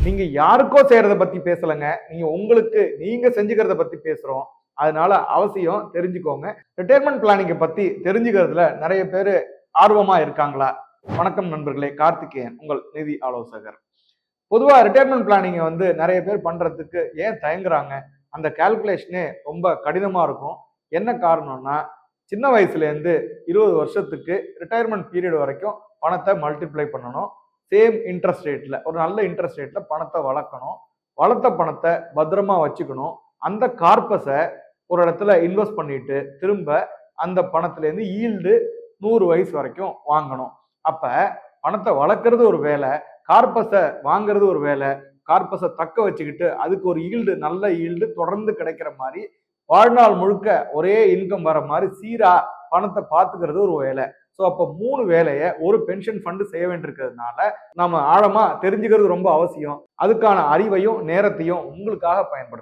நீங்க யாருக்கோ செய்யறத பத்தி பேசலங்க, நீங்க செஞ்சுக்கிறத பத்தி பேசுறோம். அதனால அவசியம் தெரிஞ்சுக்கோங்க. ரிட்டையர்மெண்ட் பிளானிங்கை பத்தி தெரிஞ்சுக்கிறதுல நிறைய பேர் ஆர்வமா இருக்காங்களா? வணக்கம் நண்பர்களே, கார்த்திகேயன் உங்கள் நிதி ஆலோசகர். பொதுவா ரிட்டையர்மெண்ட் பிளானிங்கை நிறைய பேர் பண்றதுக்கு ஏன் தயங்குறாங்க? அந்த கால்குலேஷனே ரொம்ப கடினமா இருக்கும். என்ன காரணம்னா, சின்ன வயசுல இருந்து 20 வருஷத்துக்கு ரிட்டையர்மெண்ட் பீரியட் வரைக்கும் பணத்தை மல்டிப்ளை பண்ணணும். சேம் இன்ட்ரெஸ்ட் ரேட்ல, ஒரு நல்ல இன்ட்ரெஸ்ட் ரேட்ல பணத்தை வளர்க்கணும். வளர்த்த பணத்தை பத்திரமா வச்சுக்கணும். அந்த கார்பஸை ஒரு இடத்துல இன்வெஸ்ட் பண்ணிட்டு திரும்ப அந்த பணத்துல இருந்து ஈல்டு 100 வயசு வரைக்கும் வாங்கணும். அப்ப பணத்தை வளர்க்கறது ஒரு வேலை, கார்பஸை வாங்குறது ஒரு வேலை. கார்பஸை தக்க வச்சுக்கிட்டு அதுக்கு ஒரு ஈல்டு, நல்ல ஈல்டு தொடர்ந்து கிடைக்கிற மாதிரி வாழ்நாள் முழுக்க ஒரே இன்கம் வர மாதிரி சீரா பணத்தை பார்த்துக்கிறது ஒரு வேலை. ஸோ அப்போ 3 வேலையை ஒரு பென்ஷன் ஃபண்டு செய்ய வேண்டியிருக்கிறதுனால நம்ம ஆழமா தெரிஞ்சுக்கிறது ரொம்ப அவசியம். அதுக்கான அறிவையும் நேரத்தையும் உங்களுக்காக பயன்படுத்தும்.